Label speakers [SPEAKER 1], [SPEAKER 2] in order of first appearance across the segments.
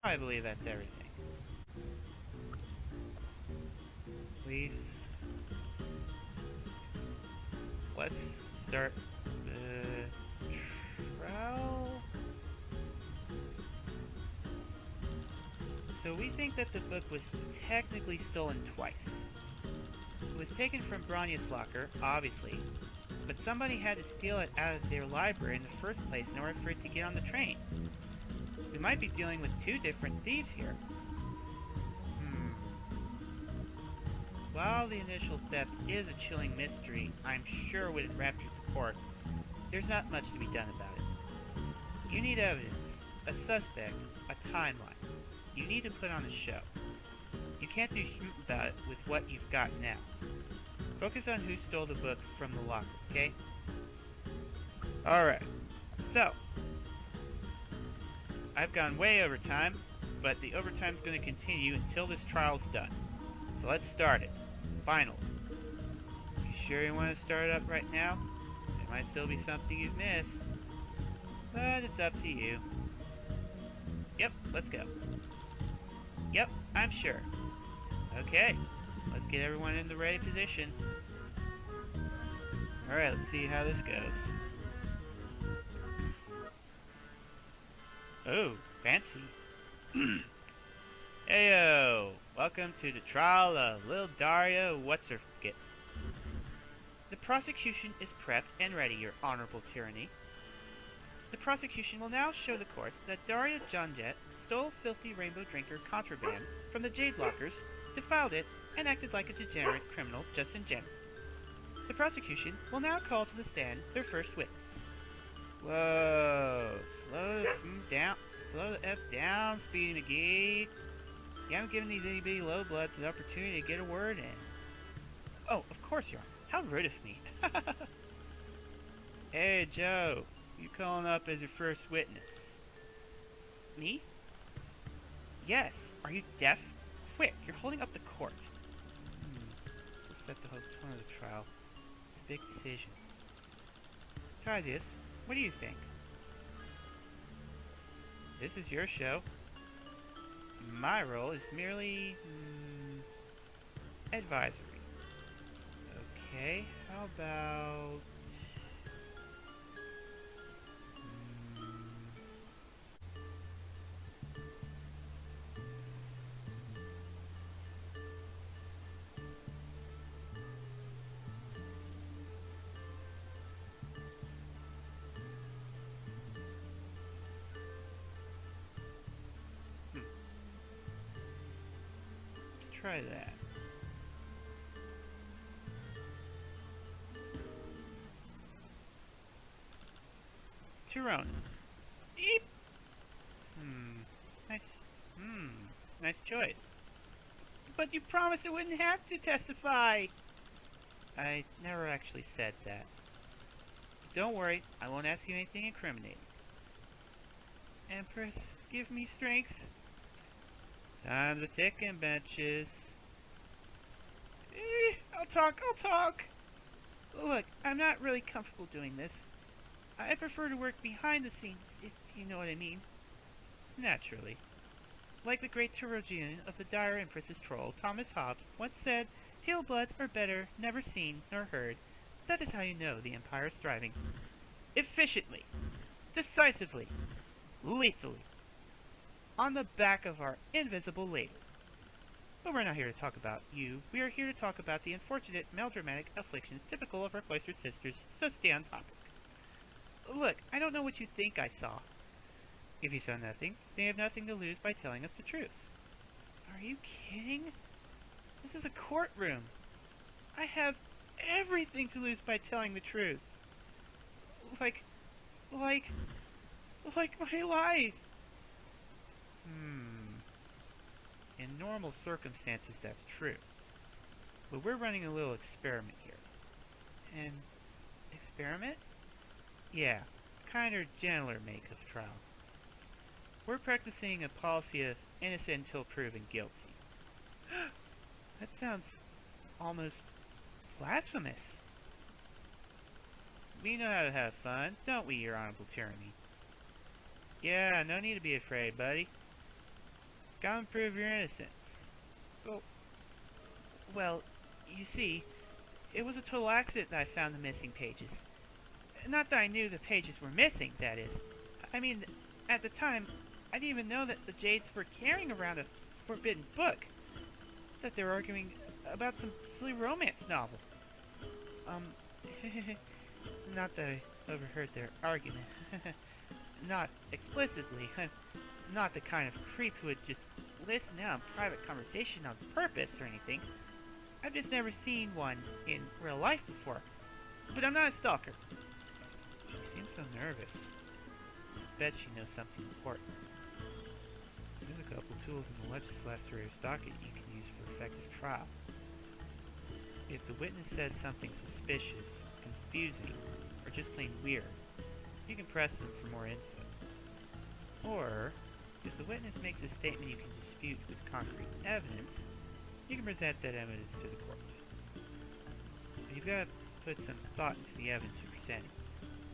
[SPEAKER 1] I believe that's everything. Please. Let's start the trial. So we think that the book was technically stolen twice. It was taken from Bronya's locker, obviously, but somebody had to steal it out of their library in the first place in order for it to get on the train. We might be dealing with two different thieves here. While the initial theft is a chilling mystery I'm sure would enrapture the court, there's not much to be done about it. You need evidence, a suspect, a timeline. You need to put on a show. You can't do shoot about it with what you've got now. Focus on who stole the book from the locker, okay? Alright, so I've gone way over time, but the overtime's going to continue until this trial's done. So let's start it. Finally. You sure you want to start it up right now? There might still be something you've missed. But it's up to you. Yep, let's go. Yep, I'm sure. Okay, let's get everyone in the ready position. Alright, let's see how this goes. Oh, fancy. Heyo! Welcome to the trial of Lil Daria What's-Her-Forget. The prosecution is prepped and ready, Your Honorable Tyranny. The prosecution will now show the court that Daria Johnjet stole filthy rainbow drinker contraband from the Jade Lockers, defiled it, and acted like a degenerate criminal just in general. The prosecution will now call to the stand their first witness. Whoa! Slow the F down, Speedy McGee. You haven't given these itty-bitty low-bloods an opportunity to get a word in. Oh, of course, Your Honor. How rude of me. Hey, Joe. You calling up as your first witness? Me? Yes. Are you deaf? Quick, you're holding up the court. To set the whole tone of the trial. It's a big decision. Try this. What do you think? This is your show. My role is merely advisory. Okay, how about try that. Tyrone. Eep. Nice. Nice choice. But you promised I wouldn't have to testify. I never actually said that. Don't worry, I won't ask you anything incriminating. Empress, give me strength. Time's a-ticking, benches. I'll talk. Look, I'm not really comfortable doing this. I prefer to work behind the scenes, if you know what I mean. Naturally. Like the great Tyrogian of the Dire Empress's Troll, Thomas Hobbes, once said, "Tail bloods are better never seen nor heard." That is how you know the Empire is thriving. Efficiently. Decisively. Lethally. On the back of our invisible ladle. But we're not here to talk about you. We are here to talk about the unfortunate melodramatic afflictions typical of our cloistered sisters, so stay on topic. Look, I don't know what you think I saw. If you saw nothing, then you have nothing to lose by telling us the truth. Are you kidding? This is a courtroom. I have everything to lose by telling the truth. Like my life. In normal circumstances, that's true. But we're running a little experiment here. An experiment? Yeah, kinder, gentler make of trial. We're practicing a policy of innocent until proven guilty. That sounds almost blasphemous. We know how to have fun, don't we, Your Honorable Tyranny? Yeah, no need to be afraid, buddy. Gotta prove your innocence. Well, well, you see, it was a total accident that I found the missing pages. Not that I knew the pages were missing, that is. I mean, at the time, I didn't even know that the Jades were carrying around a forbidden book. That they were arguing about some silly romance novel. Not that I overheard their argument. Not explicitly. I'm not the kind of creep who would just listen in on private conversation on purpose or anything. I've just never seen one in real life before. But I'm not a stalker. She seems so nervous. I bet she knows something important. There's a couple tools in the legislator's docket you can use for effective trial. If the witness says something suspicious, confusing, or just plain weird, you can press them for more info. Or, if the witness makes a statement you can dispute with concrete evidence, you can present that evidence to the court. But you've got to put some thought into the evidence you're presenting.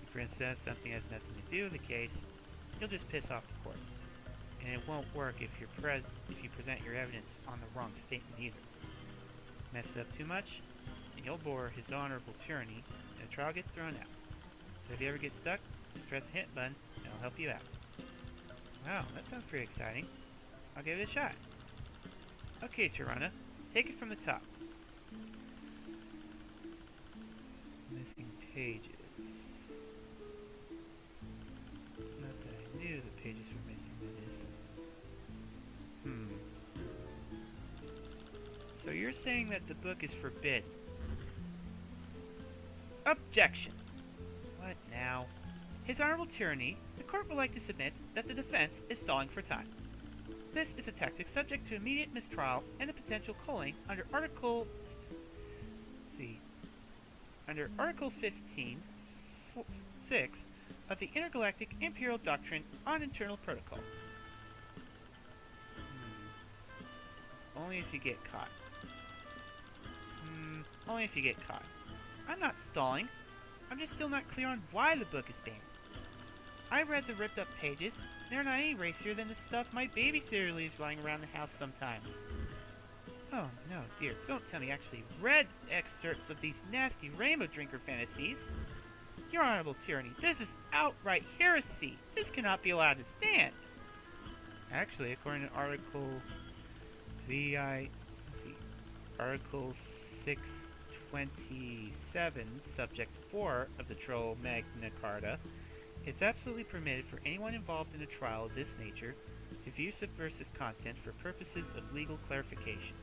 [SPEAKER 1] If, for instance, something has nothing to do with the case, you'll just piss off the court. And it won't work if you present your evidence on the wrong statement either. Mess it up too much, and you'll bore his honorable tyranny, and the trial gets thrown out. So if you ever get stuck, just press the hint button, and I'll help you out. Wow, that sounds pretty exciting. I'll give it a shot. Okay, Tirana, take it from the top. Missing pages. Not that I knew the pages were missing, that is. So you're saying that the book is forbidden? Objection! What now? His Honorable Tyranny, the court would like to submit that the defense is stalling for time. This is a tactic subject to immediate mistrial and a potential culling under Article 15, 6 of the Intergalactic Imperial Doctrine on Internal Protocol. Only if you get caught. Only if you get caught. I'm not stalling. I'm just still not clear on why the book is banned. I read the ripped up pages. They're not any racier than the stuff my babysitter leaves lying around the house sometimes. Oh no, dear, don't tell me you actually read excerpts of these nasty rainbow drinker fantasies. Your Honorable Tyranny, this is outright heresy. This cannot be allowed to stand. Actually, according to Article Article 627, Subject 4 of the Troll Magna Carta, it's absolutely permitted for anyone involved in a trial of this nature to view subversive content for purposes of legal clarification.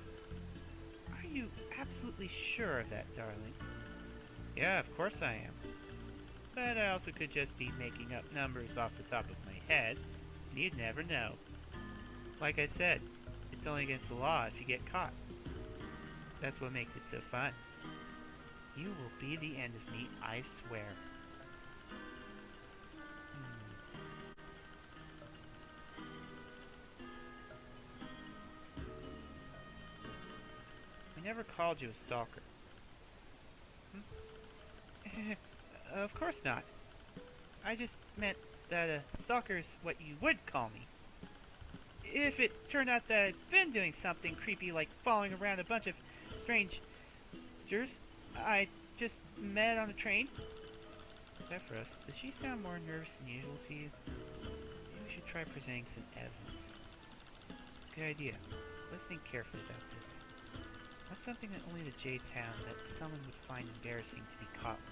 [SPEAKER 1] Are you absolutely sure of that, darling? Yeah, of course I am. But I also could just be making up numbers off the top of my head, and you'd never know. Like I said, it's only against the law if you get caught. That's what makes it so fun. You will be the end of me, I swear. I never called you a stalker. Of course not. I just meant that a stalker is what you would call me. If it turned out that I'd been doing something creepy like following around a bunch of strangers I just met on a train. Zephyrus, does she sound more nervous than usual to you? Maybe we should try presenting some evidence. Good idea. Let's think carefully about this. What's something that only the Jades have that someone would find embarrassing to be caught with?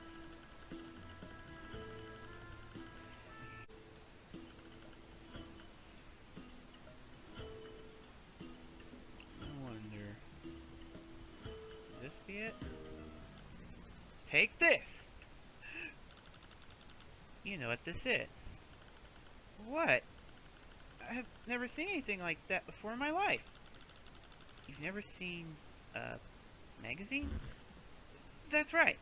[SPEAKER 1] I wonder... Could this be it? Take this! You know what this is. What? I've never seen anything like that before in my life. You've never seen a magazine? That's right.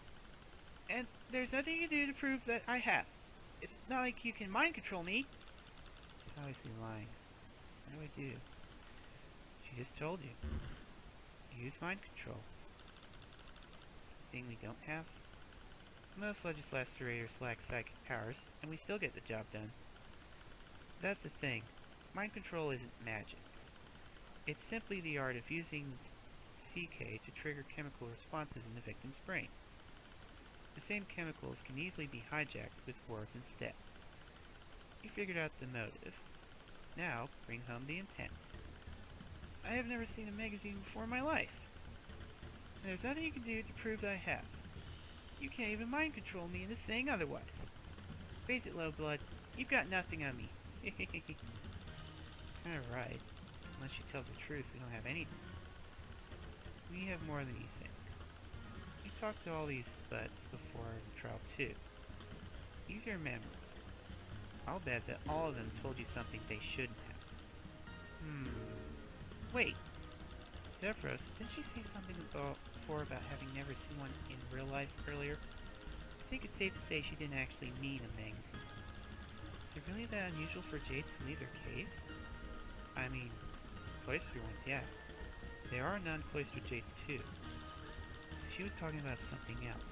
[SPEAKER 1] And there's nothing you can do to prove that I have. It's not like you can mind control me. She's obviously lying. What do I do? She just told you. Use mind control. Thing we don't have? Most legislators lack psychic powers, and we still get the job done. That's the thing. Mind control isn't magic. It's simply the art of using CK to trigger chemical responses in the victim's brain. The same chemicals can easily be hijacked with words instead. You figured out the motive. Now, bring home the intent. I have never seen a magazine before in my life. And there's nothing you can do to prove that I have. You can't even mind control me into saying otherwise. Face it, Lowblood, you've got nothing on me. Kinda right. Unless you tell the truth, we don't have anything. We have more than you think. You talked to all these thuts before the trial too. Use your memory. I'll bet that all of them told you something they shouldn't have. Wait. Zephyros, didn't she say something before about having never seen one in real life earlier? I think it's safe to say she didn't actually mean a magazine. Is it really that unusual for Jades to leave their caves? I mean, cloistered ones, yeah. There are non-cloistered Jades too. She was talking about something else.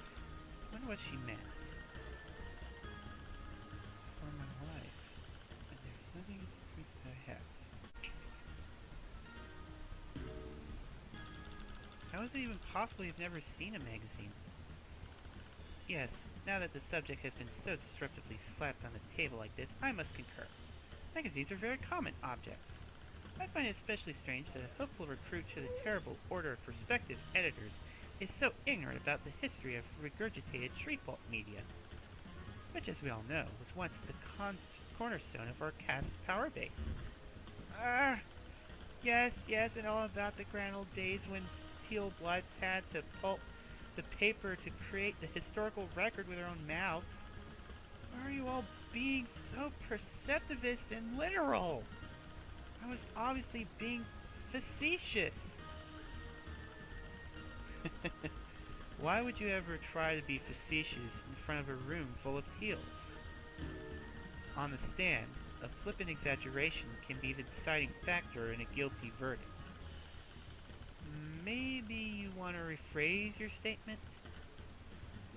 [SPEAKER 1] I wonder what she meant. For my life, and there's nothing to prove that I have. How is it even possible you've never seen a magazine? Yes, now that the subject has been so disruptively slapped on the table like this, I must concur. Magazines are very common objects. I find it especially strange that a hopeful recruit to the terrible order of prospective editors is so ignorant about the history of regurgitated tree pulp media, which, as we all know, was once the cornerstone of our cast's power base. Yes, and all about the grand old days when Teal Bloods had to pulp the paper to create the historical record with their own mouths. Why are you all being so perceptivist and literal? I was obviously being facetious. Why would you ever try to be facetious in front of a room full of Teals? On the stand, a flippant exaggeration can be the deciding factor in a guilty verdict. Maybe you want to rephrase your statement?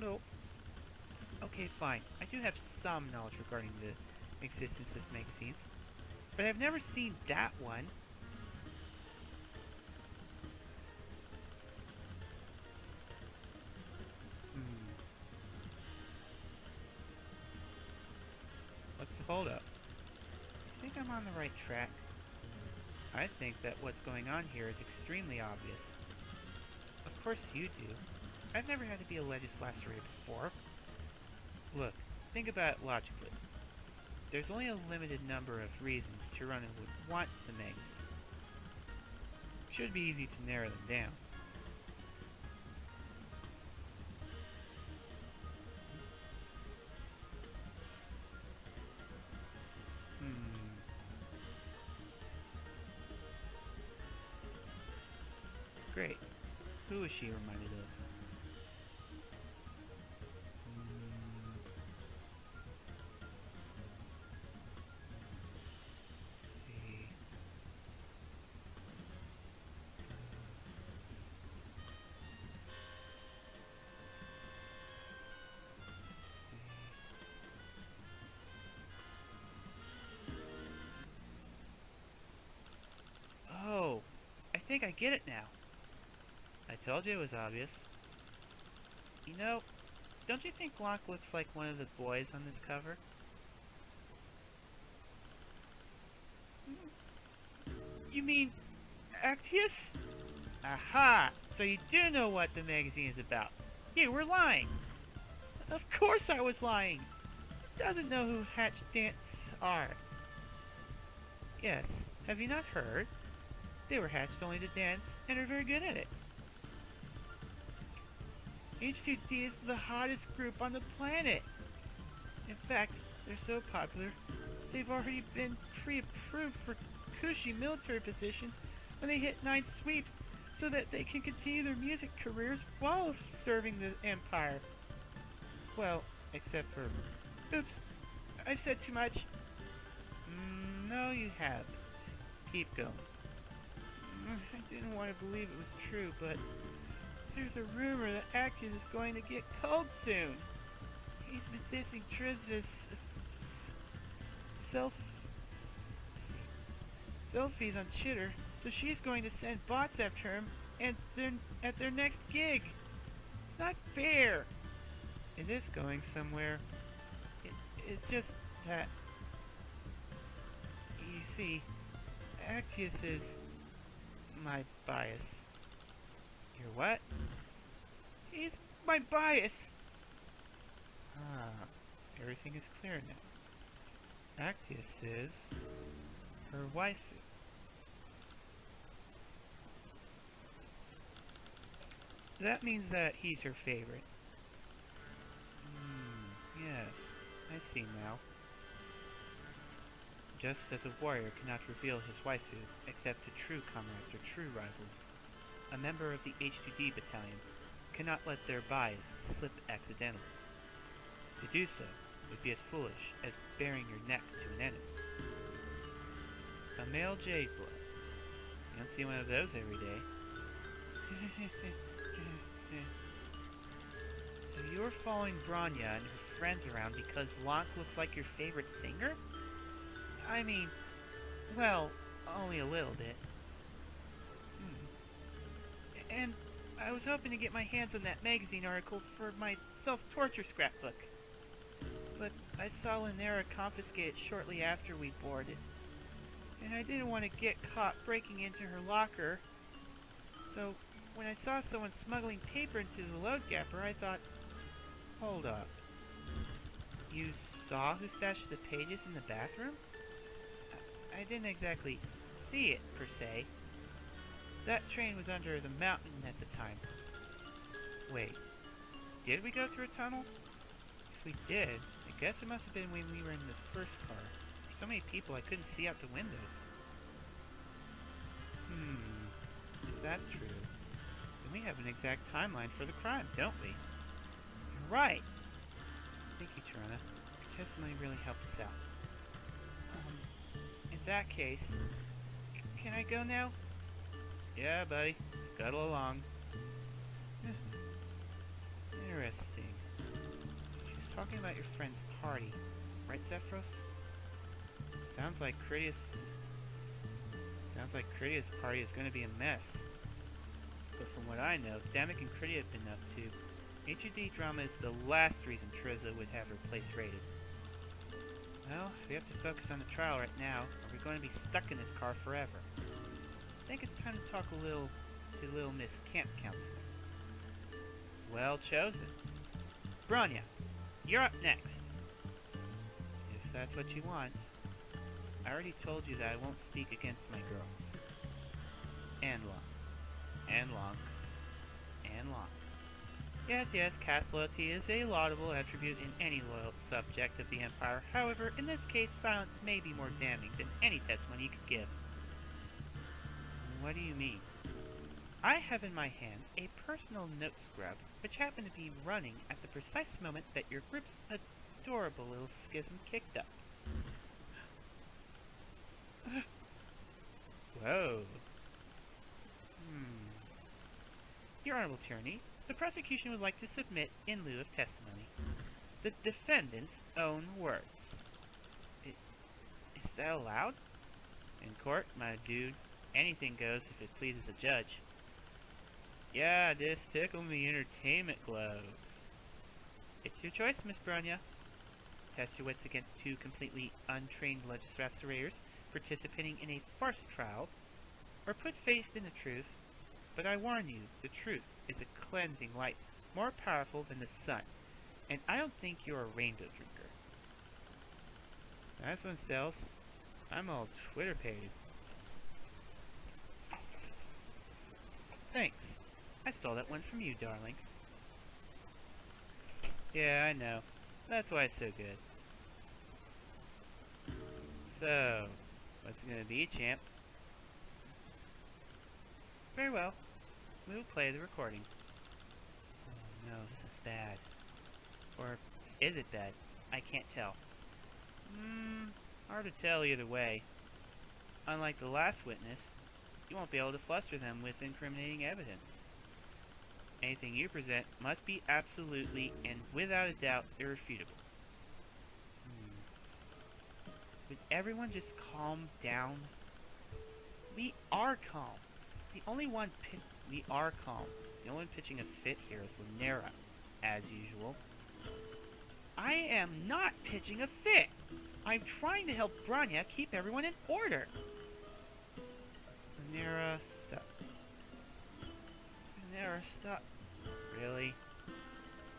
[SPEAKER 1] No. Okay, fine. I do have some knowledge regarding the existence of magazines, but I've never seen that one. What's the holdup? I think I'm on the right track. I think that what's going on here is extremely obvious. Of course you do. I've never had to be a legislator before. Look, think about it logically. There's only a limited number of reasons Tyranno would want the magazine. Should be easy to narrow them down. Great. Who is she reminded of? Oh, I think I get it now. I told you it was obvious. You know, don't you think Blanc looks like one of the boys on this cover? You mean Actius? Aha! So you do know what the magazine is about. You were lying. Of course I was lying. Who doesn't know who hatched dance are? Yes, have you not heard? They were hatched only to dance and are very good at it. H2D is the hottest group on the planet. In fact, they're so popular, they've already been pre-approved for cushy military positions when they hit 9th sweep so that they can continue their music careers while serving the Empire. Well, except for... Oops, I've said too much. No, you haven't. Keep going. I didn't want to believe it was true, but there's a rumor that Actius is going to get cold soon. He's been dissing Triz's Sophie's on Chitter, so she's going to send bots after him and at their next gig. It's not fair. It is going somewhere. It's just that, you see, Actius is my bias. Your what? He's my bias. Ah, everything is clear now. Actius is her wife. That means that he's her favorite. Yes, I see now. Just as a warrior cannot reveal his waifu except to true comrades or true rivals, a member of the H2D battalion cannot let their bias slip accidentally. To do so would be as foolish as baring your neck to an enemy. A male jade blood. You don't see one of those every day. So you're following Branya and her friends around because Locke looks like your favorite singer? I mean, well, only a little bit. And I was hoping to get my hands on that magazine article for my self-torture scrapbook. But I saw Linera confiscate it shortly after we boarded. And I didn't want to get caught breaking into her locker. So when I saw someone smuggling paper into the load gapper, I thought, hold up. You saw who stashed the pages in the bathroom? I didn't exactly see it, per se. That train was under the mountain at the time. Wait, did we go through a tunnel? If we did, I guess it must have been when we were in the first car. So many people I couldn't see out the windows. If that's true, then we have an exact timeline for the crime, don't we? You're right. Thank you, Tirana. Your testimony really helped us out. In that case, can I go now? Yeah, buddy. Scuttle along. Interesting. She was talking about your friend's party, right, Zephyros? Sounds like Critias' party is going to be a mess. But from what I know, Damek and Critia have been up to, HUD drama is the last reason Triza would have her place raided. Well, we have to focus on the trial right now, or we're going to be stuck in this car forever. I think it's time to talk to little Miss Camp Counselor. Well chosen. Branya, you're up next. If that's what you want. I already told you that I won't speak against my girls. And long. And long. And long. Yes, caste loyalty is a laudable attribute in any loyal subject of the Empire. However, in this case, silence may be more damning than any testimony you could give. What do you mean? I have in my hand a personal note scrub, which happened to be running at the precise moment that your group's adorable little schism kicked up. Whoa. Your Honorable Tyranny, the prosecution would like to submit in lieu of testimony the defendant's own words. Is that allowed? In court, my dude, anything goes if it pleases the judge. Yeah, this tickle me entertainment gloves. It's your choice, Miss Branya. Test your wits against two completely untrained legislators participating in a farce trial, or put faith in the truth, but I warn you, the truth is a cleansing light more powerful than the sun, and I don't think you're a rainbow drinker. Nice one, Stealth. I'm all Twitter-pated. Thanks. I stole that one from you, darling. Yeah, I know. That's why it's so good. So, what's it gonna be, champ? Very well. We will play the recording. Oh no, this is bad. Or is it bad? I can't tell. Hard to tell either way. Unlike the last witness, you won't be able to fluster them with incriminating evidence. Anything you present must be absolutely and without a doubt irrefutable. Would everyone just calm down? We are calm. The only one we are calm. The only one pitching a fit here is Lunera, as usual. I am not pitching a fit. I'm trying to help Branya keep everyone in order. Lunera, stop. Lunera, stop. Really?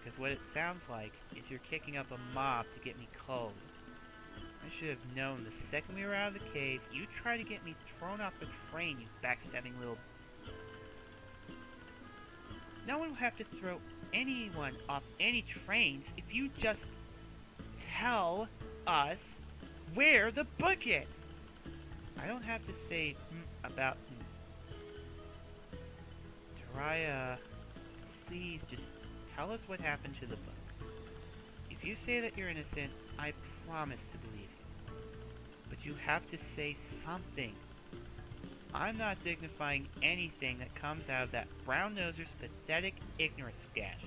[SPEAKER 1] Because what it sounds like is you're kicking up a mob to get me cold. I should have known the second we were out of the cave, you try to get me thrown off the train, you backstabbing little... No one will have to throw anyone off any trains if you just tell us where the book is. I don't have to say about Jiraiya. Please just tell us what happened to the book. If you say that you're innocent, I promise to believe you. But you have to say something. I'm not dignifying anything that comes out of that brown-noser's pathetic ignorance gash.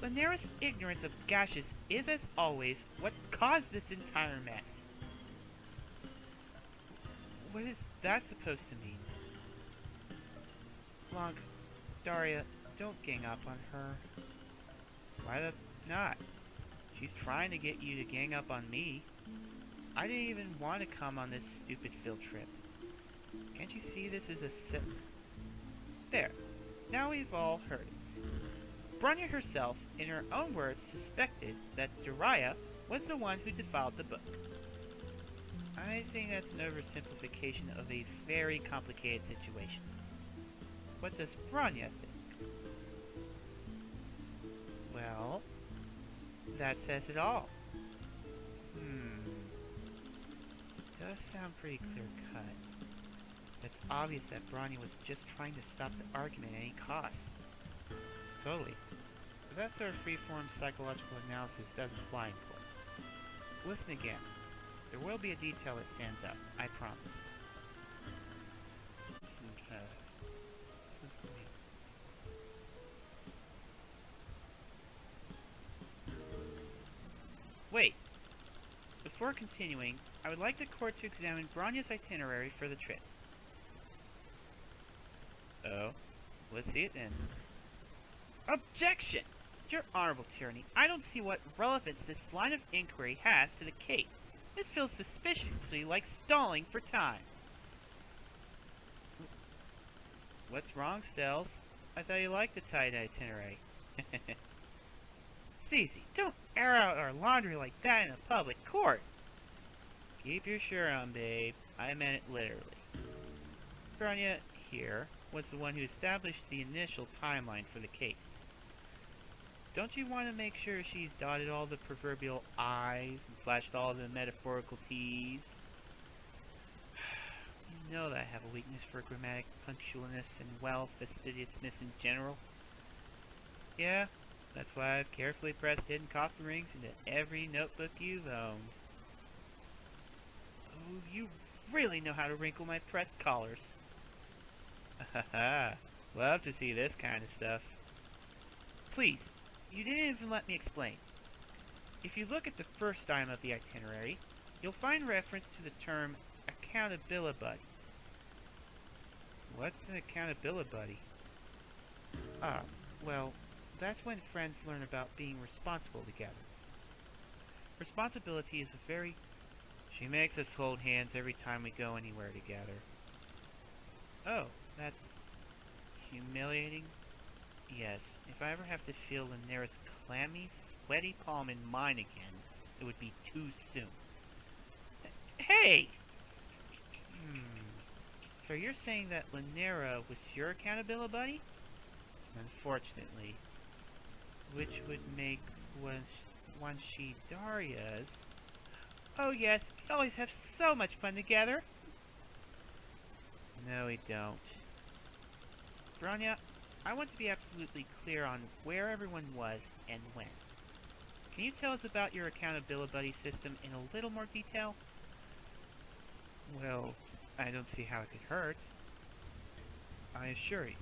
[SPEAKER 1] Lunera's ignorance of gashes is, as always, what caused this entire mess. What is that supposed to mean? Blanc, Daria, don't gang up on her. Why the not? She's trying to get you to gang up on me. I didn't even want to come on this stupid field trip. Can't you see this is a There. Now we've all heard it. Branya herself, in her own words, suspected that Jiraiya was the one who defiled the book. I think that's an oversimplification of a very complicated situation. What does Branya think? Well, that says it all. Does sound pretty clear-cut. It's obvious that Branya was just trying to stop the argument at any cost. Totally. But that sort of free-form psychological analysis doesn't apply in court. Listen again. There will be a detail that stands out, I promise. Wait. Before continuing, I would like the court to examine Branya's itinerary for the trip. Oh, let's see it then. Objection! Your Honorable Tyranny, I don't see what relevance this line of inquiry has to the case. This feels suspiciously like stalling for time. What's wrong, Stells? I thought you liked the tight itinerary. Cece, don't air out our laundry like that in a public court. Keep your shirt on, babe. I meant it literally. Branya, here, was the one who established the initial timeline for the case. Don't you want to make sure she's dotted all the proverbial I's and flashed all the metaphorical T's? You know that I have a weakness for grammatic punctualness and, well, fastidiousness in general. Yeah, that's why I've carefully pressed hidden coffee rings into every notebook you've owned. Oh, you really know how to wrinkle my pressed collars. Haha, love to see this kind of stuff. Please, you didn't even let me explain. If you look at the first item of the itinerary, you'll find reference to the term accountability buddy. What's an accountability buddy? Ah, well, that's when friends learn about being responsible together. Responsibility is a very... She makes us hold hands every time we go anywhere together. Oh, that's humiliating? Yes, if I ever have to feel Lunera's clammy, sweaty palm in mine again, it would be too soon. Hey! So you're saying that Lunera was your accountability buddy? Unfortunately. Which would make one she Daria's. Oh yes, we always have so much fun together. No, we don't. Branya, I want to be absolutely clear on where everyone was and when. Can you tell us about your accountability buddy system in a little more detail? Well, I don't see how it could hurt. I assure you.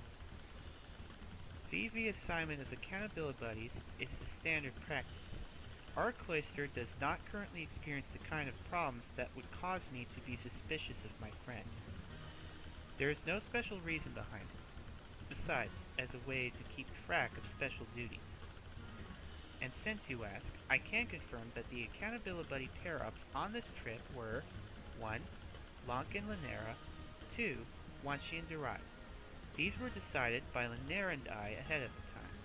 [SPEAKER 1] The assignment of accountability buddies is the standard practice. Our cloister does not currently experience the kind of problems that would cause me to be suspicious of my friend. There is no special reason behind it, besides, as a way to keep track of special duties. And since you ask, I can confirm that the Accountability Buddy pair-ups on this trip were 1. Lonk and Lanera, 2. Wanshi and Durai. These were decided by Lanera and I ahead of the time.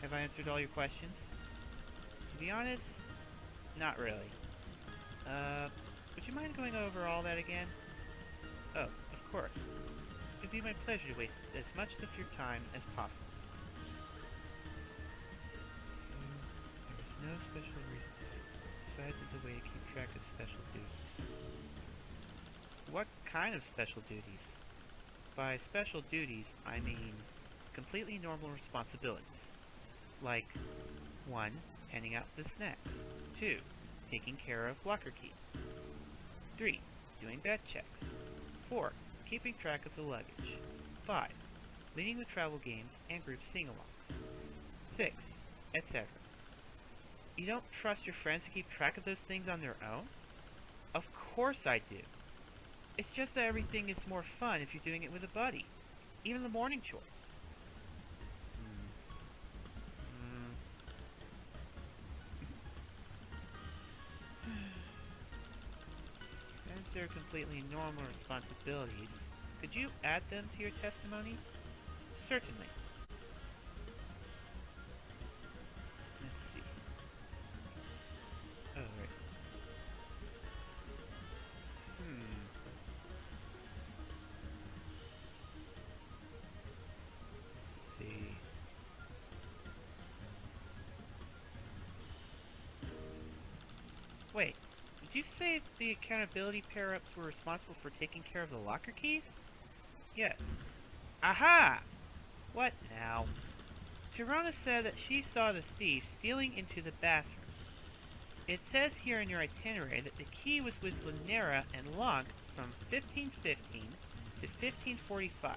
[SPEAKER 1] Have I answered all your questions? To be honest, not really. Would you mind going over all that again? Oh, of course. It would be my pleasure to waste as much of your time as possible. There is no special reason besides as a way to keep track of special duties. What kind of special duties? By special duties, I mean completely normal responsibilities. Like 1. Handing out the snacks. 2. Taking care of locker keys. 3. Doing bed checks. 4. Keeping track of the luggage. 5. Leading the travel games and group sing-alongs. 6. Etc. You don't trust your friends to keep track of those things on their own? Of course I do. It's just that everything is more fun if you're doing it with a buddy. Even the morning chores. Since they're completely normal responsibilities, could you add them to your testimony? Certainly. Let's see. Oh, right. Let's see. Wait, did you say the accountability pair-ups were responsible for taking care of the locker keys? Yes. Aha! What now? Tirona said that she saw the thief stealing into the bathroom. It says here in your itinerary that the key was with Lanera and Lonk from 1515 to 1545.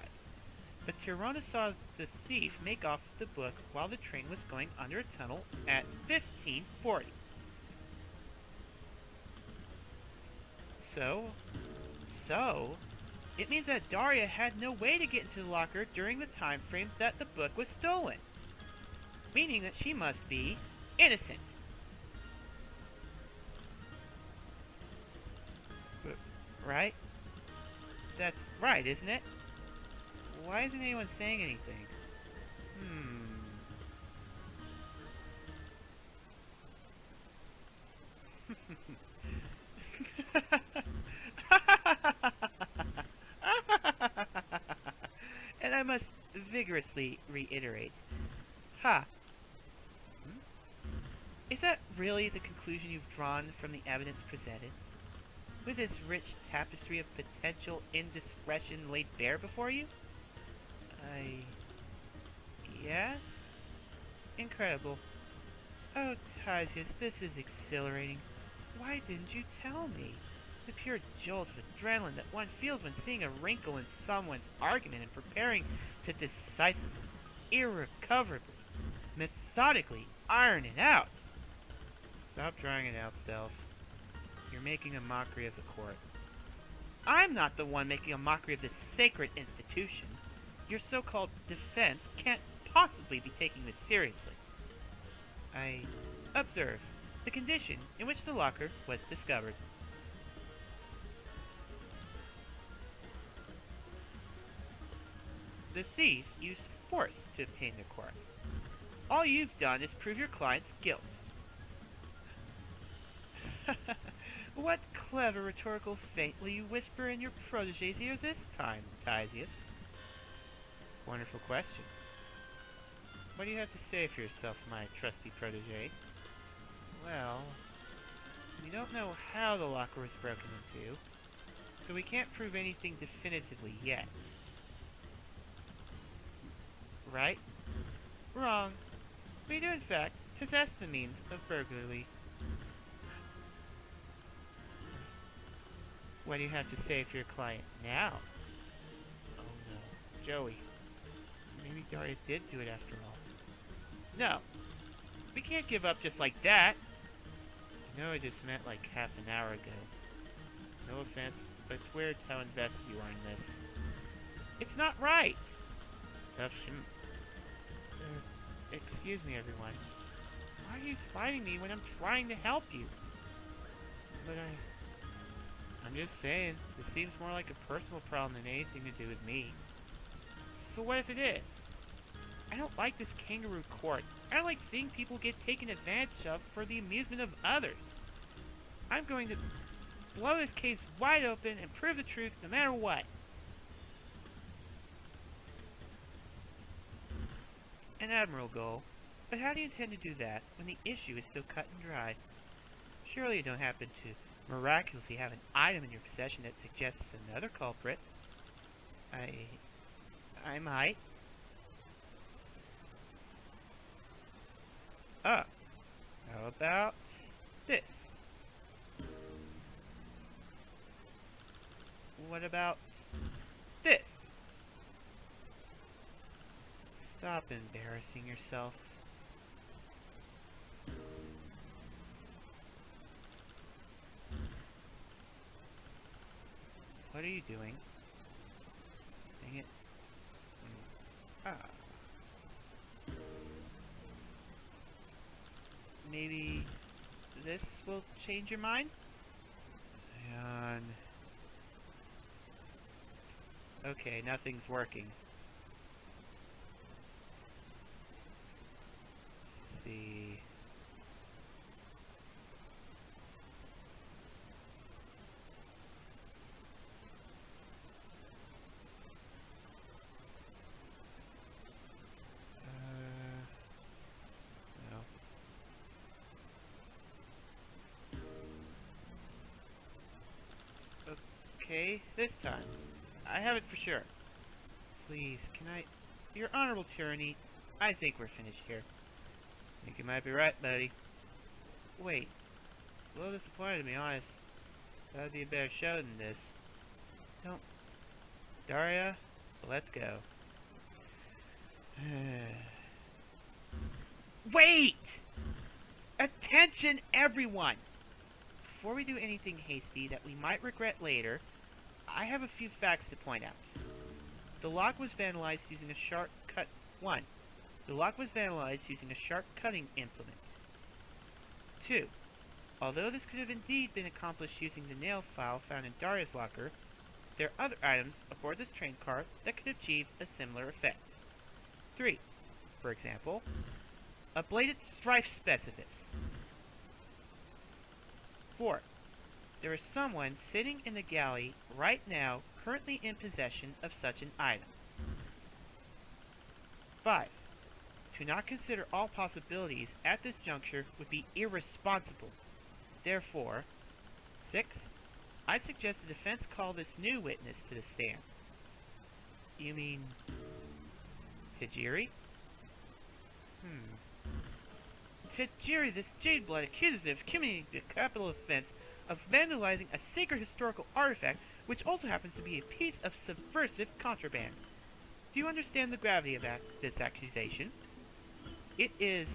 [SPEAKER 1] But Tirona saw the thief make off with the book while the train was going under a tunnel at 1540. So, it means that Daria had no way to get into the locker during the time frame that the book was stolen. Meaning that she must be innocent. Right? That's right, isn't it? Why isn't anyone saying anything? And I must vigorously reiterate. Ha! Is that really the conclusion you've drawn from the evidence presented? With this rich tapestry of potential indiscretion laid bare before you? Yes? Incredible. Oh, Tysius, this is exhilarating. Why didn't you tell me? The pure jolt of adrenaline that one feels when seeing a wrinkle in someone's argument and preparing to decisively, irrecoverably, methodically iron it out. Stop drawing it out, Stealth. You're making a mockery of the court. I'm not the one making a mockery of this sacred institution. Your so-called defense can't possibly be taking this seriously. I observe the condition in which the locker was discovered. The thief used force to obtain the quartz. All you've done is prove your client's guilt. What clever rhetorical feint will you whisper in your protege's ear this time, Tysius? Wonderful question. What do you have to say for yourself, my trusty protege? Well, we don't know how the locker was broken into, so we can't prove anything definitively yet. Right? Wrong. We do, in fact, possess the means of burglary. What do you have to say for your client now? Oh no. Joey. Maybe Daria did do it after all. No. We can't give up just like that. I know I just meant like half an hour ago. No offense, but it's weird how invested you are in this. It's not right! Excuse me, everyone. Why are you fighting me when I'm trying to help you? But I'm just saying, this seems more like a personal problem than anything to do with me. So what if it is? I don't like this kangaroo court. I don't like seeing people get taken advantage of for the amusement of others. I'm going to blow this case wide open and prove the truth no matter what. An admirable goal. But how do you intend to do that when the issue is so cut and dry? Surely you don't happen to miraculously have an item in your possession that suggests another culprit. I might. Oh, how about this? What about this? Stop embarrassing yourself. What are you doing? Dang it. Ah. Maybe this will change your mind? And... okay, nothing's working. Let's see... Okay, this time. I have it for sure. Please, can I... Your honorable tyranny, I think we're finished here. I think you might be right, buddy. Wait. A little disappointed, to be honest. That would be a better show than this. Don't... Daria, let's go. Wait! Attention, everyone! Before we do anything hasty that we might regret later, I have a few facts to point out. The lock was vandalized using a sharp cut... 1. The lock was vandalized using a sharp cutting implement. 2. Although this could have indeed been accomplished using the nail file found in Daria's locker, there are other items aboard this train car that could achieve a similar effect. 3. For example, a bladed strife specific. 4. There is someone sitting in the galley right now currently in possession of such an item. 5. To not consider all possibilities at this juncture would be irresponsible. Therefore, 6. I'd suggest the defense call this new witness to the stand. You mean... Tajiri? Tajiri, this Jadeblood, accuses him of committing the capital offense of vandalizing a sacred historical artifact, which also happens to be a piece of subversive contraband. Do you understand the gravity of this accusation? It is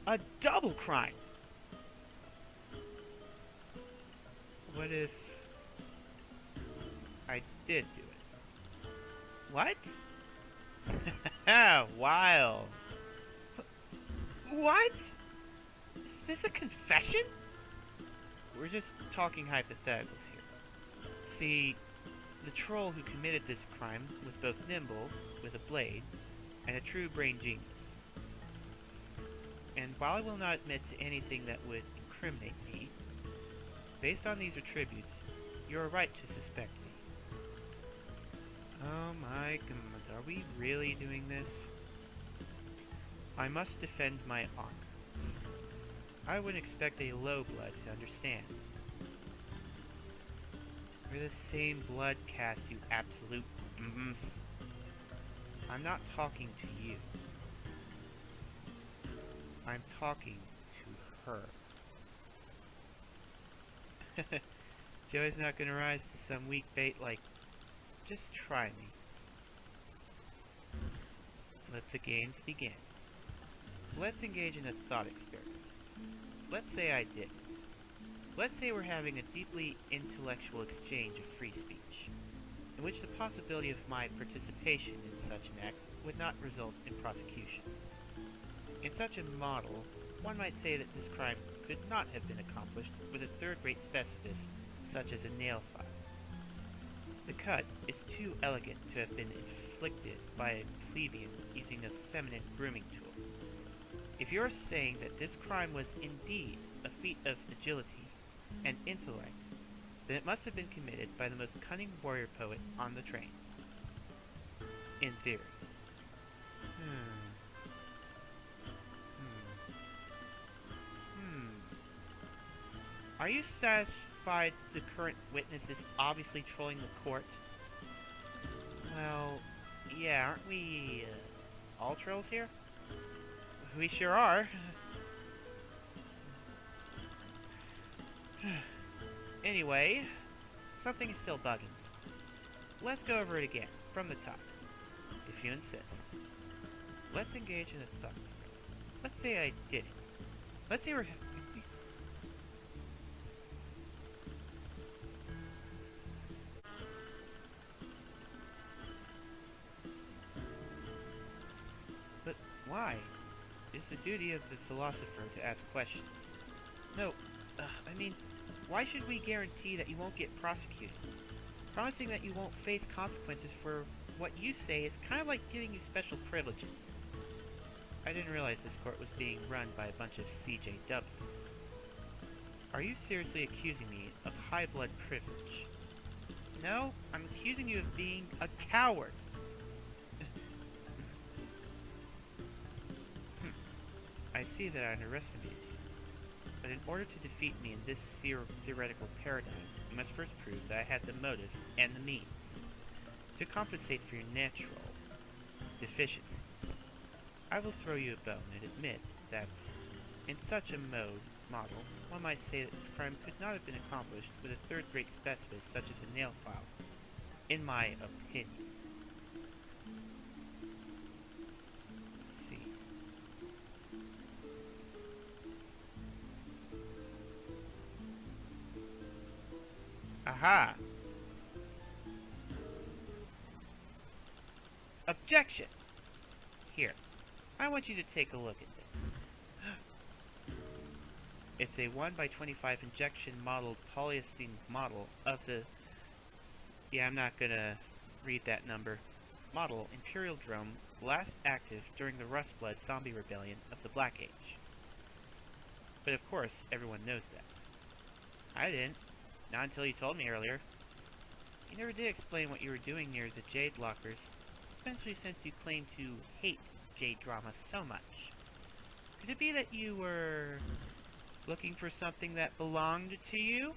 [SPEAKER 1] a double crime. What if I did do it? What? Wild. What? Is this a confession? We're just talking hypotheticals here. See, the troll who committed this crime was both nimble, with a blade, and a true brain genius. And while I will not admit to anything that would incriminate me, based on these attributes, you are right to suspect me. Oh my goodness, are we really doing this? I must defend my honor. I wouldn't expect a low blood to understand. We're the same blood caste, you absolute mm-ms. I'm not talking to you. I'm talking to her. Joey's not gonna rise to some weak bait like, just try me. Let the games begin. Let's engage in a thought experiment. Let's say I did. Let's say we're having a deeply intellectual exchange of free speech, in which the possibility of my participation in such an act would not result in prosecution. In such a model, one might say that this crime could not have been accomplished with a third-rate specificist such as a nail file. The cut is too elegant to have been inflicted by a plebeian using a feminine grooming tool. If you're saying that this crime was indeed a feat of agility and intellect, then it must have been committed by the most cunning warrior poet on the train. In theory. Are you satisfied the current witness is obviously trolling the court? Well, yeah, aren't we all trolls here? We sure are. Anyway, something is still bugging. Let's go over it again, from the top, if you insist. Let's engage in a thought. Let's say I did it. Let's say we're... But why? It's the duty of the philosopher to ask questions. No, I mean, why should we guarantee that you won't get prosecuted? Promising that you won't face consequences for what you say is kind of like giving you special privileges. I didn't realize this court was being run by a bunch of CJWs. Are you seriously accusing me of high blood privilege? No, I'm accusing you of being a coward. I see that I underestimated you. But in order to defeat me in this theoretical paradigm, you must first prove that I had the motive and the means to compensate for your natural deficiencies. I will throw you a bone and admit that in such a model, one might say that this crime could not have been accomplished with a third-rate specialist such as a nail file, in my opinion. Let's see. Aha! Objection! Here, I want you to take a look at this. It's a 1x25 injection modeled polyethylene model of the... Yeah, I'm not gonna read that number. Model Imperial Drone, last active during the Rustblood zombie rebellion of the Black Age. But of course, everyone knows that. I didn't. Not until you told me earlier. You never did explain what you were doing near the Jade Lockers, especially since you claim to hate Jade drama so much. Could it be that you were looking for something that belonged to you?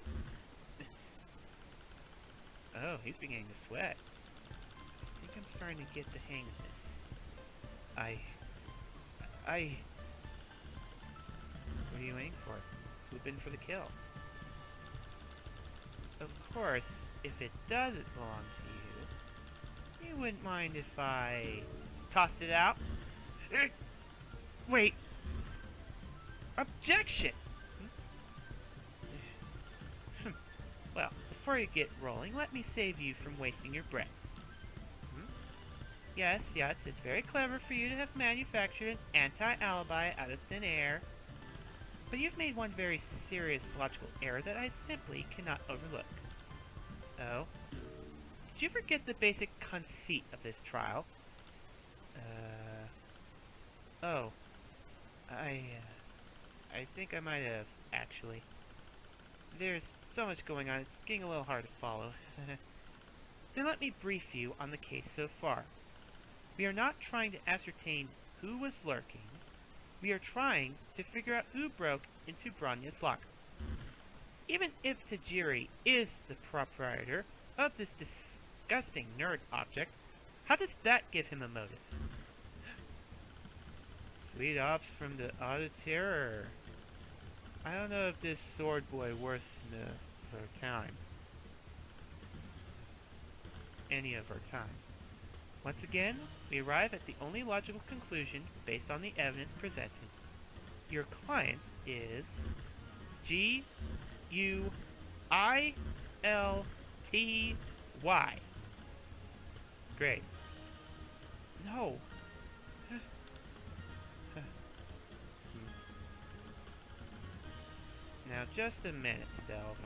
[SPEAKER 1] Oh, he's beginning to sweat. I think I'm starting to get the hang of this. What are you aiming for? Swoop in for the kill. Of course, if it doesn't belong to you, you wouldn't mind if I tossed it out? Wait! Objection! Well, before you get rolling, let me save you from wasting your breath. Yes, it's very clever for you to have manufactured an anti-alibi out of thin air. But you've made one very serious logical error that I simply cannot overlook. Oh? Did you forget the basic conceit of this trial? Oh. I think I might have, actually. There's so much going on, it's getting a little hard to follow. Then let me brief you on the case so far. We are not trying to ascertain who was lurking. We are trying to figure out who broke into Branya's locker. Even if Tajiri is the proprietor of this disgusting nerd object, how does that give him a motive? Sweet ops from the auditor. I don't know if this sword boy worth our time. Any of our time. Once again, we arrive at the only logical conclusion based on the evidence presented. Your client is Guilty. Great. No. Now just a minute, Stealth.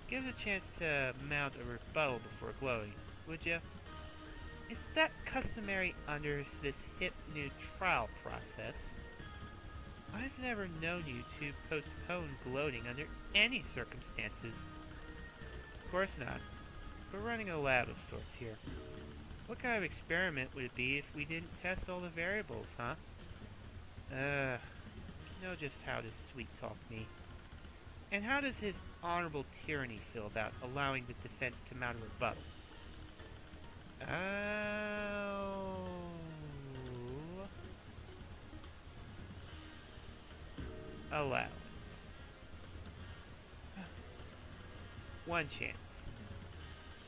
[SPEAKER 1] Give us a chance to mount a rebuttal before gloating, would you? Is that customary under this hip new trial process? I've never known you to postpone gloating under any circumstances. Of course not. We're running a lab of sorts here. What kind of experiment would it be if we didn't test all the variables, huh? You know just how to sweet-talk me. And how does his honorable tyranny feel about allowing the defense to mount a rebuttal? Allow it. One chance.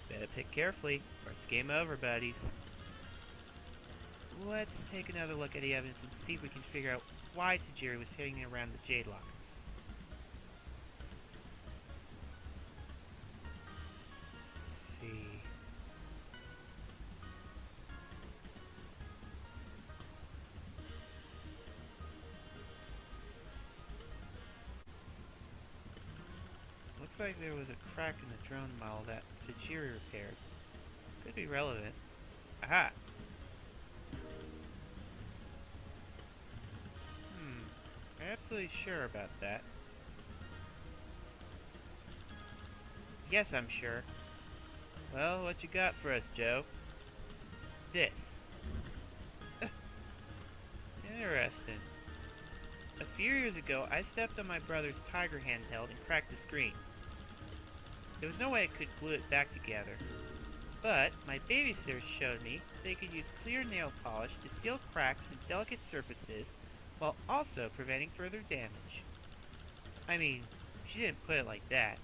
[SPEAKER 1] Better pick carefully, or it's game over, buddies. Let's take another look at the evidence and see if we can figure out why Tajiri was hanging around the Jade Locker. Let's see. Looks like there was a crack in the drone model that Tajiri repaired. Could be relevant. Aha! Absolutely sure about that. Yes, I'm sure. Well, what you got for us, Joe? This. Interesting. A few years ago, I stepped on my brother's Tiger handheld and cracked the screen. There was no way I could glue it back together. But my babysitter showed me they could use clear nail polish to seal cracks in delicate surfaces while also preventing further damage. I mean, she didn't put it like that.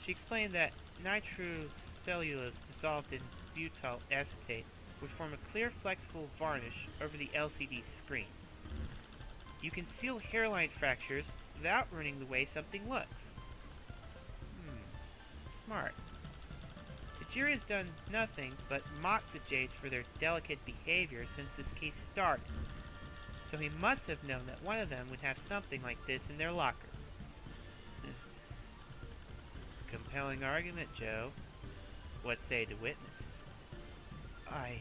[SPEAKER 1] She explained that nitrocellulose dissolved in butyl acetate would form a clear, flexible varnish over the LCD screen. You can seal hairline fractures without ruining the way something looks. Smart. Tajiri has done nothing but mock the Jades for their delicate behavior since this case started. So he must have known that one of them would have something like this in their locker. Compelling argument, Joe. What say the witness? I...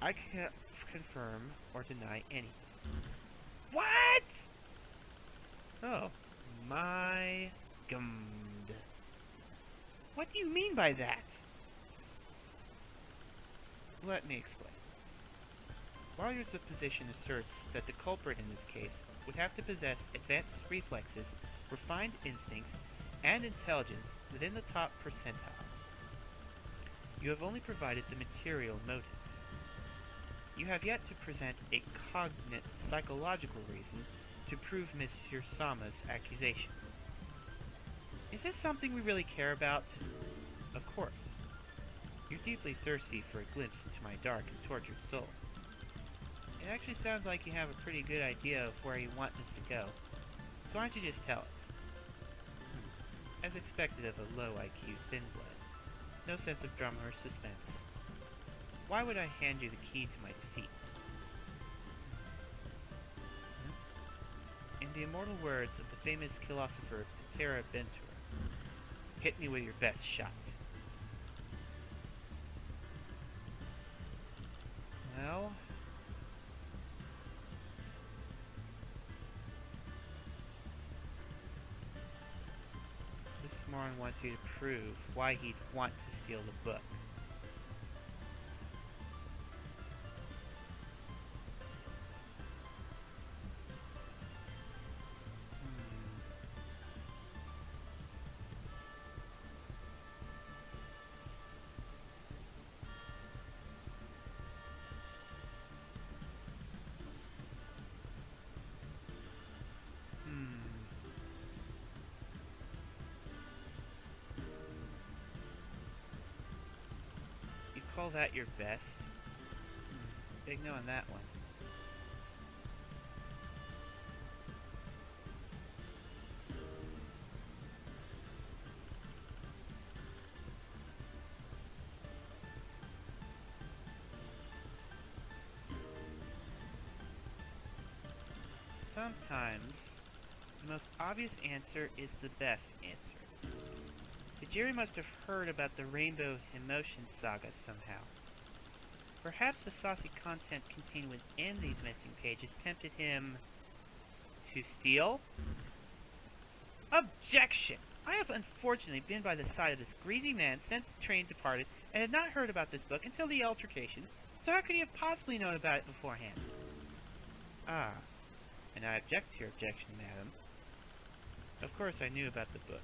[SPEAKER 1] I can't confirm or deny anything. What? Oh, my gummed. What do you mean by that? Let me explain. Lawyer's position asserts that the culprit in this case would have to possess advanced reflexes, refined instincts, and intelligence within the top percentile. You have only provided the material motive. You have yet to present a cognate psychological reason to prove Monsieur Sama's accusation. Is this something we really care about? Of course. You're deeply thirsty for a glimpse into my dark and tortured soul. It actually sounds like you have a pretty good idea of where you want this to go. So why don't you just tell us? As expected of a low IQ thin blood. No sense of drama or suspense. Why would I hand you the key to my defeat? In the immortal words of the famous philosopher Terra Ventura, hit me with your best shot. Well... this moron wants you to prove why he'd want to steal the book. call that your best? Big no on that one. Sometimes, the most obvious answer is the best answer. Jerry must have heard about the Rainbow Emotion Saga somehow. Perhaps the saucy content contained within these missing pages tempted him to steal? Objection! I have unfortunately been by the side of this greasy man since the train departed and had not heard about this book until the altercation, so how could he have possibly known about it beforehand? Ah, and I object to your objection, madam. Of course I knew about the book.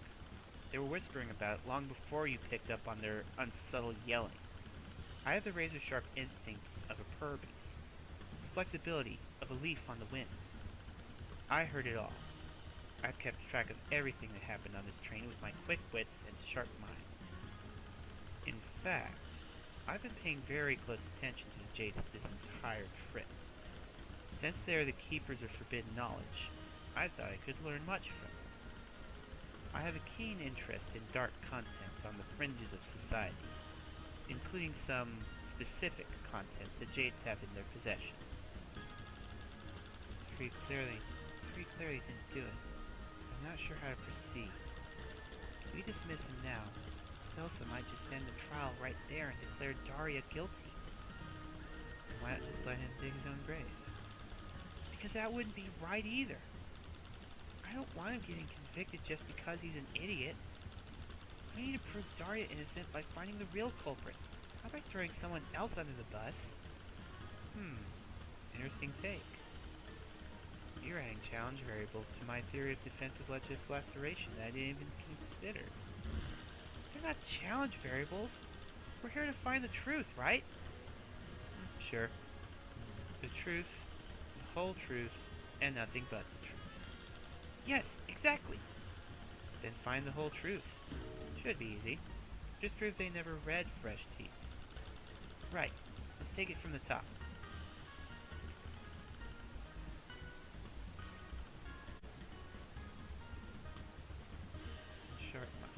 [SPEAKER 1] They were whispering about it long before you picked up on their unsubtle yelling. I have the razor-sharp instincts of a purbeast, the flexibility of a leaf on the wind. I heard it all. I've kept track of everything that happened on this train with my quick wits and sharp mind. In fact, I've been paying very close attention to the Jades this entire trip. Since they are the keepers of forbidden knowledge, I thought I could learn much from them. I have a keen interest in dark content on the fringes of society, including some specific content the Jades have in their possession. Pretty clearly didn't do it. I'm not sure how to proceed. If we dismiss him now, Elsa might just end the trial right there and declare Daria guilty. Why not just let him dig his own grave? Because that wouldn't be right either. I don't want him getting convicted just because he's an idiot. We need to prove Daria innocent by finding the real culprit, not by throwing someone else under the bus. Interesting take. You're adding challenge variables to my theory of defensive laceration that I didn't even consider. They're not challenge variables. We're here to find the truth, right? Sure. The truth, the whole truth, and nothing but the truth. Yes, exactly. Then find the whole truth. Should be easy. Just prove they never read Fresh Teeth. Right. Let's take it from the top. Sharp mind.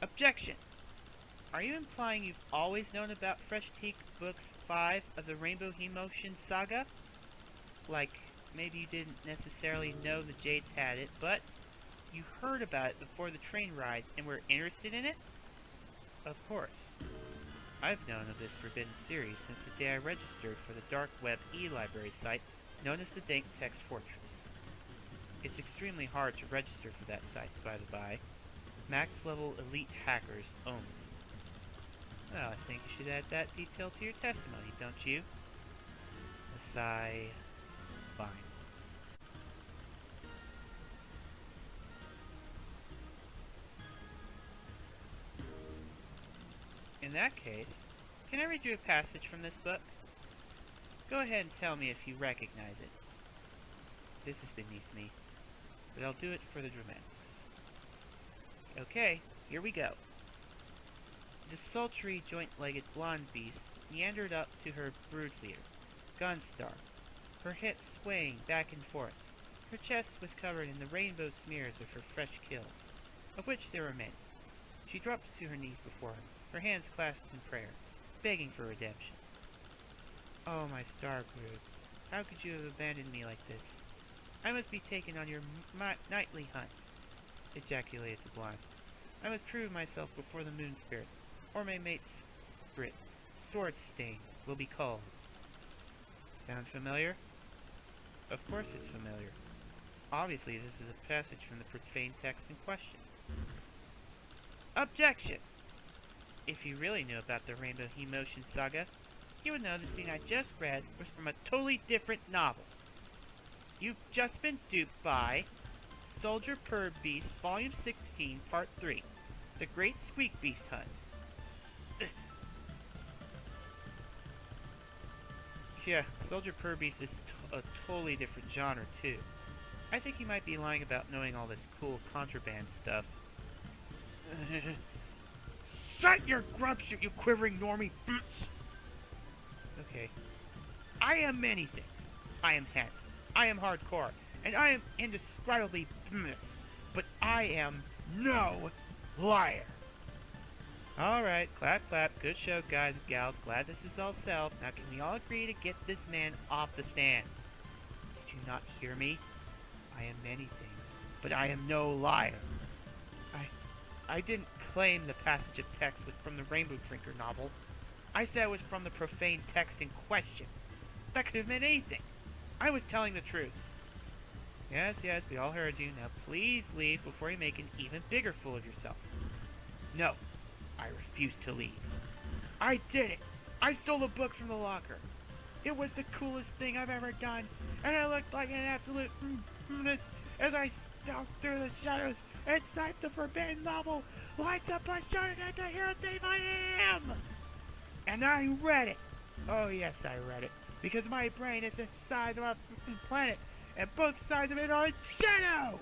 [SPEAKER 1] Objection! Are you implying you've always known about Fresh Teak Book 5 of the Rainbow Emotion Saga? Like, maybe you didn't necessarily know the Jades had it, but you heard about it before the train ride and were interested in it? Of course. I've known of this forbidden series since the day I registered for the dark web e-library site known as the Dank Text Fortress. It's extremely hard to register for that site, by the by. Max-level elite hackers only. Well, I think you should add that detail to your testimony, don't you? A sigh. Fine. In that case, can I read you a passage from this book? Go ahead and tell me if you recognize it. This is beneath me, but I'll do it for the dramatics. Okay, here we go. The sultry, joint-legged blonde beast meandered up to her brood leader, Gunstar, her hips swaying back and forth. Her chest was covered in the rainbow smears of her fresh kills, of which there were many. She dropped to her knees before him, her hands clasped in prayer, begging for redemption. Oh, my star brood, how could you have abandoned me like this? I must be taken on your nightly hunt, ejaculated the blonde. I must prove myself before the moon spirit, or my mate's spirit, sword stain, will be called. Sound familiar? Of course it's familiar. Obviously this is a passage from the profane text in question. Objection! If you really knew about the Rainbow Emotion Saga, you would know the scene I just read was from a totally different novel. You've just been duped by Soldier Per Beast, Volume 16, Part 3, The Great Squeak Beast Hunt. yeah, Soldier Purbeast is a totally different genre, too. I think he might be lying about knowing all this cool contraband stuff. Shut your grub shit, you quivering normie bitch! Okay. I am many things. I am handsome. I am hardcore. And I am indescribably famous. But I am no liar. Alright, clap clap. Good show, guys and gals. Glad this is all settled. Now can we all agree to get this man off the stand? Did you not hear me? I am many things, but I am no liar. I didn't claim the passage of text was from the Rainbow Drinker novel. I said it was from the profane text in question. That could have meant anything. I was telling the truth. Yes, we all heard you. Now please leave before you make an even bigger fool of yourself. No, I refuse to leave. I did it! I stole the book from the locker. It was the coolest thing I've ever done, and I looked like an absolute as I stalked through the shadows and sniped the forbidden novel like the personified hero thief I am! And I read it! Oh yes, I read it. Because my brain is the size of a planet, and both sides of it are in shadow!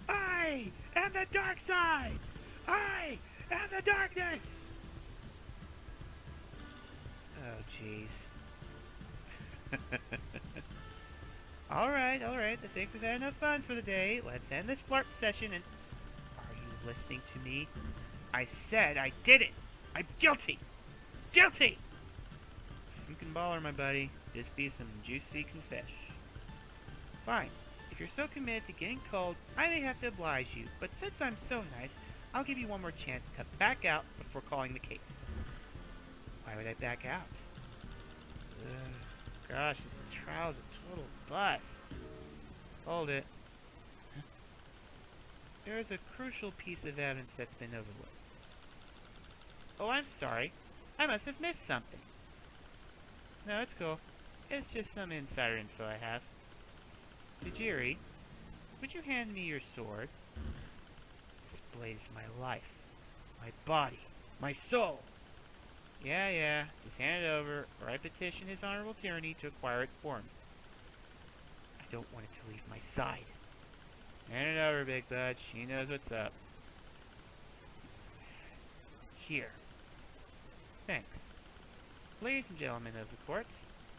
[SPEAKER 1] I am the dark side! I am the darkness! Oh jeez. Alright, I think we've had enough fun for the day. Let's end this flirt session and... Are you listening to me? I said I did it! I'm guilty! Guilty! You can baller, my buddy. Just be some juicy confesh. Fine. If you're so committed to getting cold, I may have to oblige you, but since I'm so nice, I'll give you one more chance to back out before calling the case. Why would I back out? Gosh, this trial's a total bust. Hold it. There's a crucial piece of evidence that's been overlooked. Oh, I'm sorry. I must have missed something. No, it's cool. It's just some insider info I have. Tajiri, would you hand me your sword? This blade is my life. My body. My soul. Yeah, just hand it over, or I petition his honorable tyranny to acquire it for me. I don't want it to leave my side. Hand it over, Big Bud. She knows what's up. Here. Thanks. Ladies and gentlemen of the court,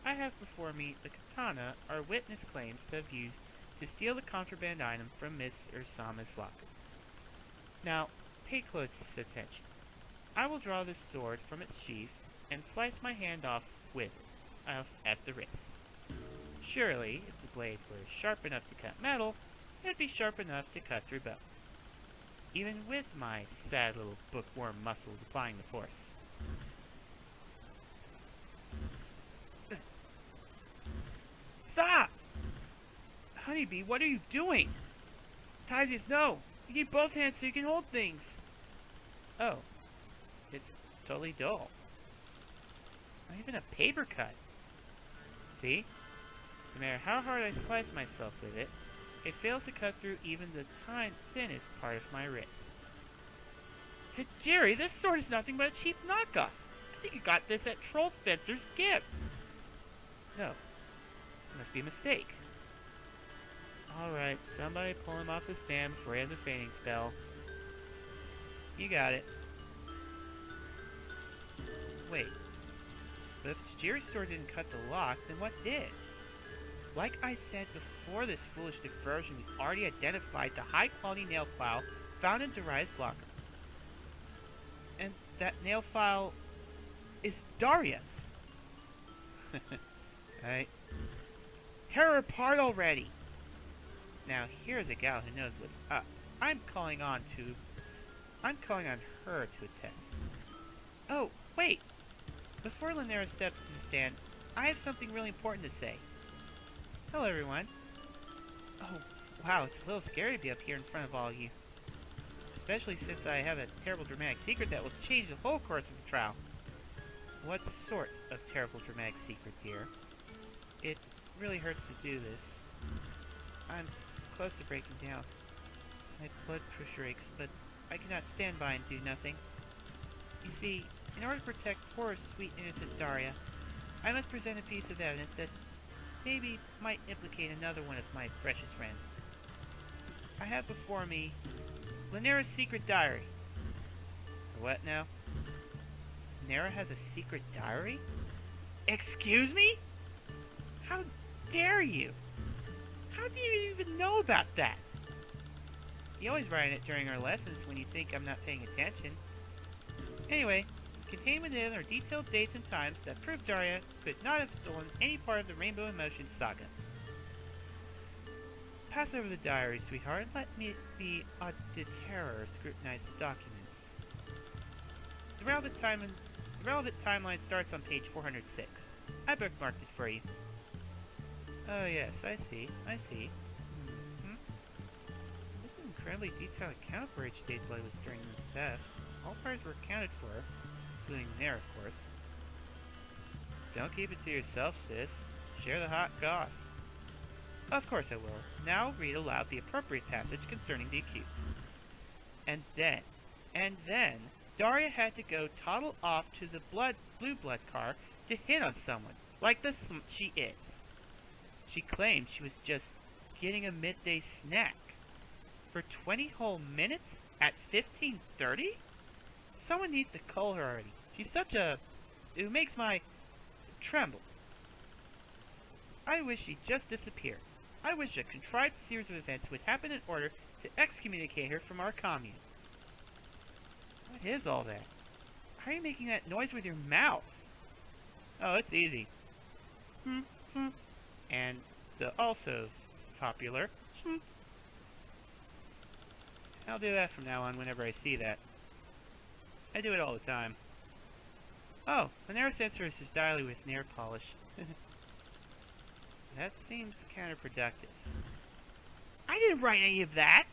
[SPEAKER 1] I have before me the katana our witness claims to have used to steal the contraband item from Miss Ursama's locker. Now, pay close attention. I will draw this sword from its sheath and slice my hand off with it, at the wrist. Surely, if the blade were sharp enough to cut metal, it'd be sharp enough to cut through bone. Even with my sad little bookworm muscle defying the force. Stop! Honeybee, what are you doing? Tisius, no! You need both hands so you can hold things! Oh. It's totally dull. Not even a paper cut. See? No matter how hard I slice myself with it, it fails to cut through even the thinnest part of my wrist. Hey, Jerry, this sword is nothing but a cheap knockoff. I think you got this at Troll Spencer's gift. No. It must be a mistake. Alright, somebody pull him off the stand before he has a fainting spell. You got it. Wait. But if Tajiri's sword didn't cut the lock, then what did? Like I said before this foolish diversion, we already identified the high-quality nail file found in Darius' locker. And that nail file is Darius. Right. Tear her apart already! Now, here's a gal who knows what's up. I'm calling on her to attest. Oh, wait! Before Linera steps to the stand, I have something really important to say. Hello, everyone. Oh, wow, it's a little scary to be up here in front of all of you. Especially since I have a terrible dramatic secret that will change the whole course of the trial. What sort of terrible dramatic secret, dear? It really hurts to do this. I'm close to breaking down. My blood pressure aches, but I cannot stand by and do nothing. You see, in order to protect poor, sweet, innocent Daria, I must present a piece of evidence that maybe might implicate another one of my precious friends. I have before me Lanera's secret diary. What now? Lanera has a secret diary? Excuse me? How dare you? How do you even know about that? You always write it during our lessons when you think I'm not paying attention. Anyway, contained within are detailed dates and times that prove Daria could not have stolen any part of the Rainbow Emotion saga. Pass over the diary, sweetheart. Let me the auditor scrutinize the documents. The relevant timeline starts on page 406. I bookmarked it for you. Oh yes, I see. Mm-hmm. This is an incredibly detailed account for each date was during the theft. All parties were accounted for, including Nair, of course. Don't keep it to yourself, sis. Share the hot goss. Of course I will. Now read aloud the appropriate passage concerning the accused. And then, Daria had to go toddle off to the blue blood car to hit on someone, like the she is. She claimed she was just getting a midday snack. For 20 whole minutes at 15:30? Someone needs to call her already. She's such a... It makes my... tremble. I wish she'd just disappear. I wish a contrived series of events would happen in order to excommunicate her from our commune. What is all that? How are you making that noise with your mouth? Oh, it's easy. And the also popular. I'll do that from now on whenever I see that. I do it all the time. Oh, the nair sensor is just dialing with nair polish. That seems counterproductive. I didn't write any of that!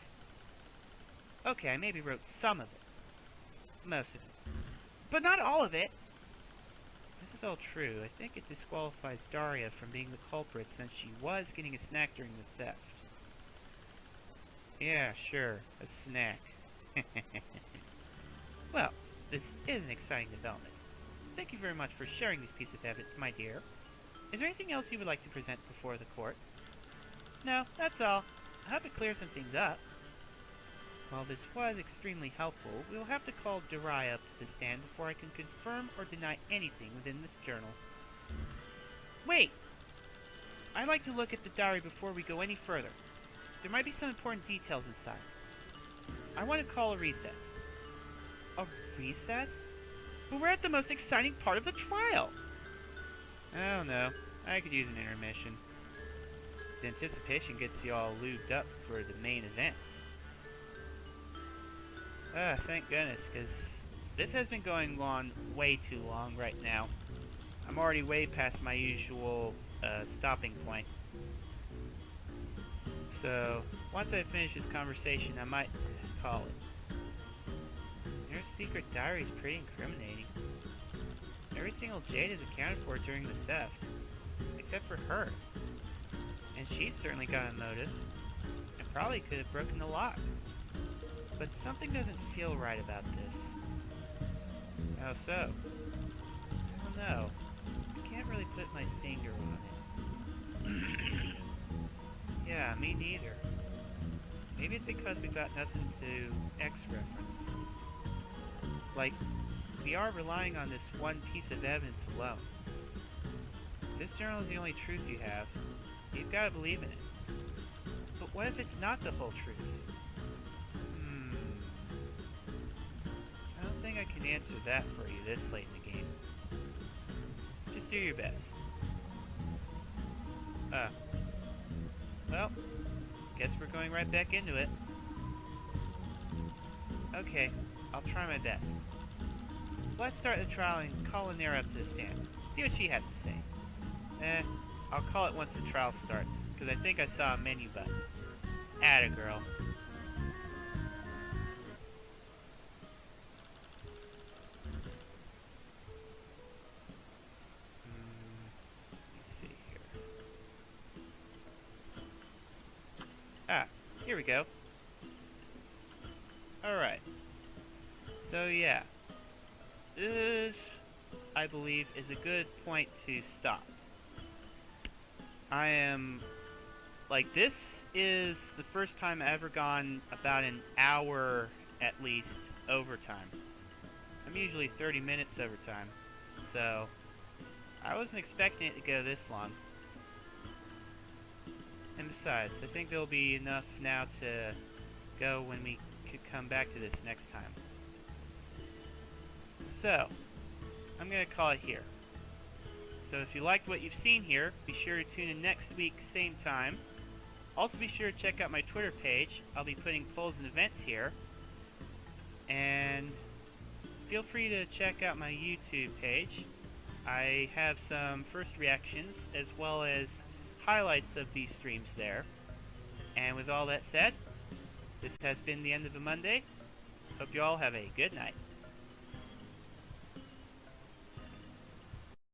[SPEAKER 1] Okay, I maybe wrote some of it. Most of it. But not all of it! This is all true. I think it disqualifies Daria from being the culprit since she was getting a snack during the theft. Yeah, sure. A snack. Well, this is an exciting development. Thank you very much for sharing this piece of evidence, my dear. Is there anything else you would like to present before the court? No, that's all. I hope it clears some things up. While this was extremely helpful, we will have to call Daria up to the stand before I can confirm or deny anything within this journal. Wait! I'd like to look at the diary before we go any further. There might be some important details inside. I want to call a recess. A recess? But we're at the most exciting part of the trial! I don't know. I could use an intermission. The anticipation gets you all lubed up for the main event. Thank goodness, because this has been going on way too long right now. I'm already way past my usual stopping point. So, once I finish this conversation, I might call it. Your secret diary is pretty incriminating. Every single jade is accounted for during the theft, except for her. And she's certainly got a motive, and probably could have broken the lock. But something doesn't feel right about this. How so? I don't know. I can't really put my finger on it. Yeah, me neither. Maybe it's because we've got nothing to X-reference. Like, we are relying on this one piece of evidence alone. This journal is the only truth you have. You've got to believe in it. But what if it's not the whole truth? I don't think I can answer that for you this late in the game. Just do your best. Well, guess we're going right back into it. Okay, I'll try my best. Let's start the trial and call Nair up to the stand. See what she has to say. I'll call it once the trial starts, because I think I saw a menu button. Atta girl. Let's see here. Here we go. Alright. So yeah. I believe, is a good point to stop. This is the first time I've ever gone about an hour, at least, overtime. I'm usually 30 minutes overtime, so I wasn't expecting it to go this long. And besides, I think there'll be enough now to go when we could come back to this next time. So, I'm going to call it here. So if you liked what you've seen here, be sure to tune in next week, same time. Also be sure to check out my Twitter page. I'll be putting polls and events here. And feel free to check out my YouTube page. I have some first reactions as well as highlights of these streams there. And with all that said, this has been the end of the Monday. Hope you all have a good night.